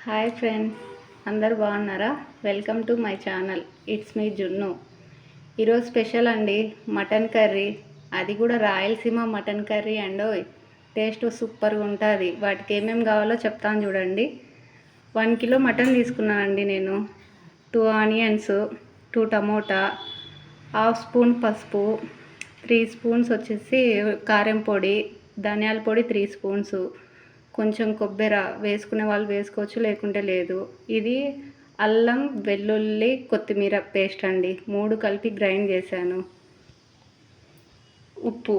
Hi friends, అందరు బాగున్నారా? Welcome to my channel. It's me జున్ను. ఈరోజు స్పెషల్ అండి మటన్ కర్రీ. అది కూడా రాయలసీమ మటన్ కర్రీ అండి. టేస్ట్ సూపర్గా ఉంటుంది. వాటికి ఏమేమి కావాలో చెప్తాను చూడండి. 1 కిలో మటన్ తీసుకున్నానండి నేను. 2 ఆనియన్స్, 2 టమోటా, హాఫ్ స్పూన్ పసుపు, 3 స్పూన్స్ వచ్చేసి కారం పొడి, ధనియాల పొడి 3 స్పూన్స్, కొంచెం కొబ్బరి వేసుకునే వాళ్ళు వేసుకోవచ్చు, లేకుంటే లేదు. ఇది అల్లం వెల్లుల్లి కొత్తిమీర పేస్ట్ అండి, 3 కలిపి గ్రైండ్ చేశాను. ఉప్పు,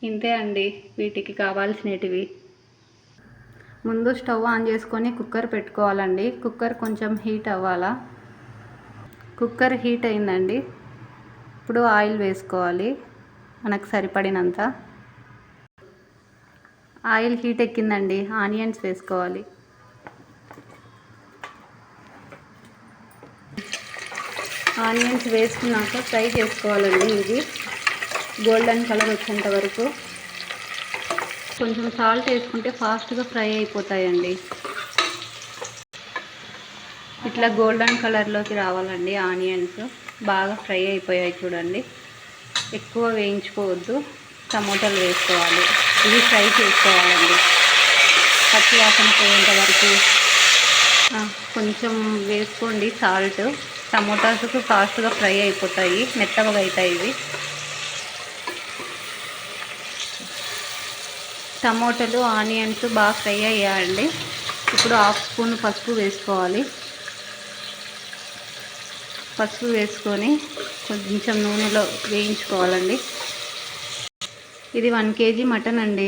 ఇంతే అండి వీటికి కావాల్సినవి. ముందు స్టవ్ ఆన్ చేసుకొని కుక్కర్ పెట్టుకోవాలండి. కుక్కర్ కొంచెం హీట్ అవ్వాలా. కుక్కర్ హీట్ అయిందండి. ఇప్పుడు ఆయిల్ వేసుకోవాలి మనకు సరిపడినంత. ఆయిల్ హీట్ ఎక్కిందండి. ఆనియన్స్ వేసుకోవాలి. ఆనియన్స్ వేసుకున్నాక ఫ్రై చేసుకోవాలండి. ఇది గోల్డెన్ కలర్ వచ్చేంత వరకు. కొంచెం సాల్ట్ వేసుకుంటే ఫాస్ట్గా ఫ్రై అయిపోతాయండి. ఇట్లా గోల్డెన్ కలర్లోకి రావాలండి. ఆనియన్స్ బాగా ఫ్రై అయిపోయాయి చూడండి. ఎక్కువ వేయించుకోవద్దు. టమోటాలు వేసుకోవాలి. ఇవి ఫ్రై చేసుకోవాలండి పచ్చి వాసన పోయేంత వరకు. కొంచెం వేసుకోండి సాల్ట్. టమోటాస్ ఫాస్ట్గా ఫ్రై అయిపోతాయి, మెత్తగా అవుతాయి ఇవి. టమోటాలు ఆనియన్స్ బాగా ఫ్రై అయ్యాయండి. ఇప్పుడు హాఫ్ స్పూన్ పసుపు వేసుకోవాలి. పసుపు వేసుకొని కొంచెం నూనెలో వేయించుకోవాలండి. ఇది 1 కేజీ మటన్ అండి.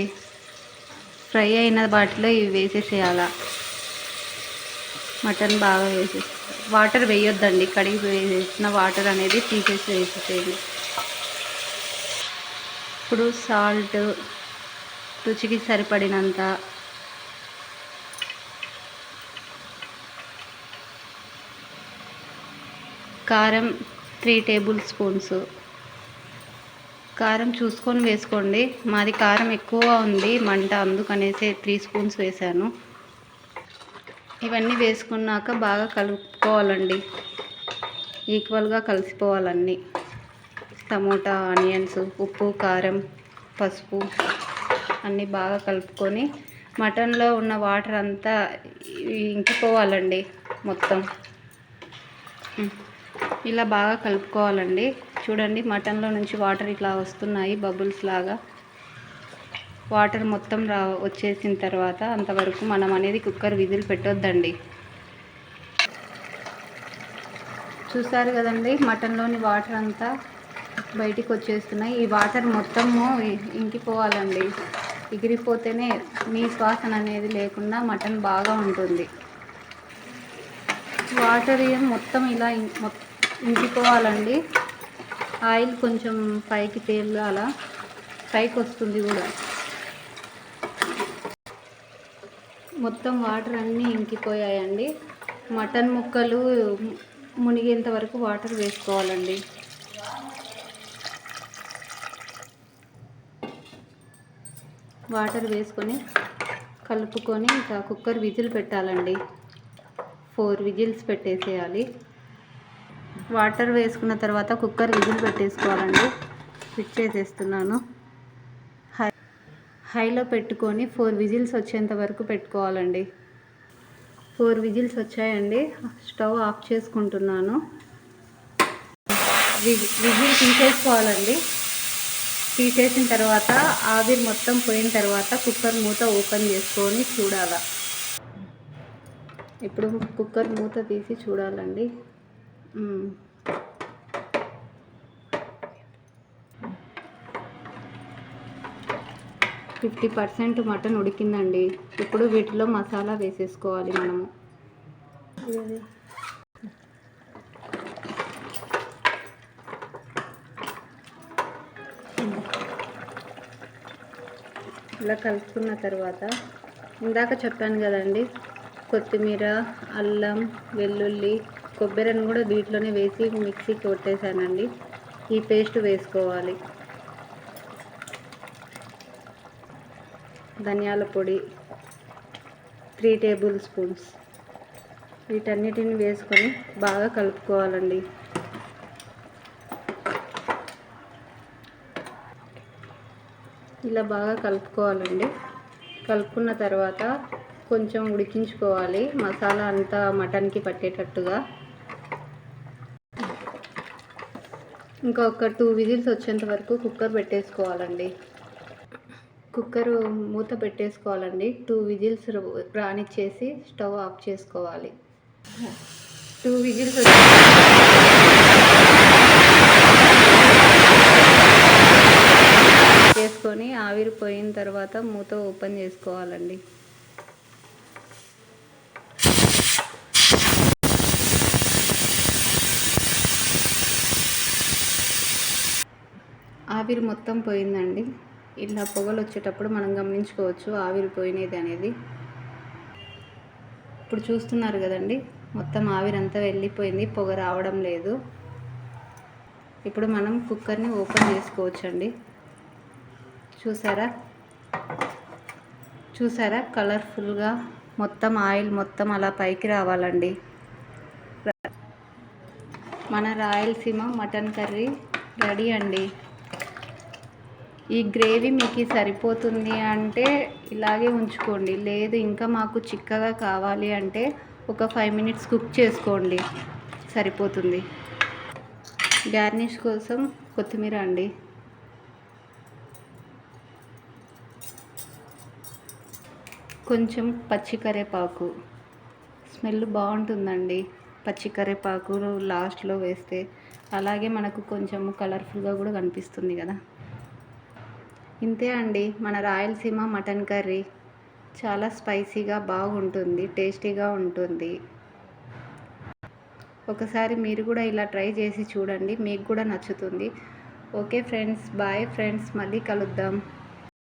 ఫ్రై అయిన వాటిలో ఇవి వేసేసేయాల. మటన్ బాగా వేసేసి వాటర్ వేయొద్దండి. కడిగి వేసిన వాటర్ అనేది తీసేసి వేసేసేయండి. ఇప్పుడు సాల్ట్ రుచికి సరిపడినంత, కారం 3 టేబుల్ స్పూన్స్. కారం చూసుకొని వేసుకోండి. మాది కారం ఎక్కువ ఉంది మంట, అందుకనేసి 3 స్పూన్స్ వేసాను. ఇవన్నీ వేసుకున్నాక బాగా కలుపుకోవాలండి. ఈక్వల్గా కలిసిపోవాలన్నీ. టమోటా, ఆనియన్స్, ఉప్పు, కారం, పసుపు అన్నీ బాగా కలుపుకొని మటన్లో ఉన్న వాటర్ అంతా ఇంకిపోవాలండి మొత్తం. ఇలా బాగా కలుపుకోవాలండి. చూడండి మటన్లో నుంచి వాటర్ ఇట్లా వస్తున్నాయి, బబుల్స్ లాగా. వాటర్ మొత్తం వచ్చేసిన తర్వాత అంతవరకు మనం అనేది కుక్కర్ విజిల్ పెట్టొద్దండి. చూసారు కదండి, మటన్లోని వాటర్ అంతా బయటికి వచ్చేస్తున్నాయి. ఈ వాటర్ మొత్తము ఇంకిపోవాలండి. ఎగిరిపోతేనే నీసు వాసన అనేది లేకుండా మటన్ బాగా ఉంటుంది. వాటర్ మొత్తం ఇలా ఇంకిపోవాలండి. ఆయిల్ కొంచెం పైకి తేలాల, పైకి వస్తుంది కూడా. మొత్తం వాటర్ అన్నీ ఇంకిపోయాయండి. మటన్ ముక్కలు మునిగేంత వరకు వాటర్ వేసుకోవాలండి. వాటర్ వేసుకొని కలుపుకొని ఇంకా కుక్కర్ విజిల్ పెట్టాలండి. 4 విజిల్స్ పెట్టేసేయాలి. వాటర్ వేసుకున్న తర్వాత కుక్కర్ విజిల్ పెట్టేసుకోవాలండి. ఫిట్ చేసేస్తున్నాను. హైలో పెట్టుకొని 4 విజిల్స్ వచ్చేంత వరకు పెట్టుకోవాలండి. 4 విజిల్స్ వచ్చాయండి. స్టవ్ ఆఫ్ చేసుకుంటున్నాను. విజిల్ తీసేసుకోవాలండి. తీసేసిన తర్వాత ఆవిరి మొత్తం పోయిన తర్వాత కుక్కర్ మూత ఓపెన్ చేసుకొని చూడాలి. ఇప్పుడు కుక్కర్ మూత తీసి చూడాలండి. 50% మటన్ ఉడికిందండి. ఇప్పుడు వీటిలో మసాలా వేసేసుకోవాలి మనము. ఇలా కలుపుకున్న తర్వాత ఇందాక చెప్పాను కదండి, కొత్తిమీర, అల్లం, వెల్లుల్లి, కొబ్బరిని కూడా వీటిలోనే వేసి మిక్సీకి కొట్టేశానండి. ఈ పేస్ట్ వేసుకోవాలి. ధనియాల పొడి 3 టేబుల్ స్పూన్స్, వీటన్నిటిని వేసుకొని బాగా కలుపుకోవాలండి. ఇలా బాగా కలుపుకోవాలండి. కలుపుకున్న తర్వాత కొంచెం ఉడికించుకోవాలి, మసాలా అంతా మటన్కి పట్టేటట్టుగా. ఇంకా ఒక 2 విజిల్స్ వచ్చేంత వరకు కుక్కర్ పెట్టేసుకోవాలండి. కుక్కర్ మూత పెట్టేసుకోవాలండి. 2 విజిల్స్ రానిచ్చేసి స్టవ్ ఆఫ్ చేసుకోవాలి. 2 విజిల్స్ చేసుకొని ఆవిరి పోయిన తర్వాత మూత ఓపెన్ చేసుకోవాలండి. ఆవిరి మొత్తం పోయిందండి. ఇలా పొగలు వచ్చేటప్పుడు మనం గమనించుకోవచ్చు ఆవిరి పోయినది అనేది. ఇప్పుడు చూస్తున్నారు కదండి, మొత్తం ఆవిరంతా వెళ్ళిపోయింది, పొగ రావడం లేదు. ఇప్పుడు మనం కుక్కర్ని ఓపెన్ చేసుకోవచ్చండి. చూసారా కలర్ఫుల్గా మొత్తం ఆయిల్ మొత్తం అలా పైకి రావాలండి. మన రాయలసీమ మటన్ కర్రీ రెడీ అండి. ఈ గ్రేవీ మీకు సరిపోతుంది అంటే ఇలాగే ఉంచుకోండి, లేదు ఇంకా మాకు చిక్కగా కావాలి అంటే ఒక 5 మినిట్స్ కుక్ చేసుకోండి, సరిపోతుంది. గార్నిష్ కోసం కొత్తిమీర అండి. కొంచెం పచ్చి కరివేపాకు, స్మెల్ బాగుంటుందండి పచ్చి కరివేపాకు లాస్ట్లో వేస్తే. అలాగే మనకు కొంచెం కలర్ఫుల్గా కూడా కనిపిస్తుంది కదా. ఇంతే అండి మన రాయలసీమ మటన్ కర్రీ. చాలా స్పైసీగా బాగుంటుంది, టేస్టీగా ఉంటుంది. ఒకసారి మీరు కూడా ఇలా ట్రై చేసి చూడండి, మీకు కూడా నచ్చుతుంది. ఓకే ఫ్రెండ్స్, బాయ్ ఫ్రెండ్స్, మళ్ళీ కలుద్దాం.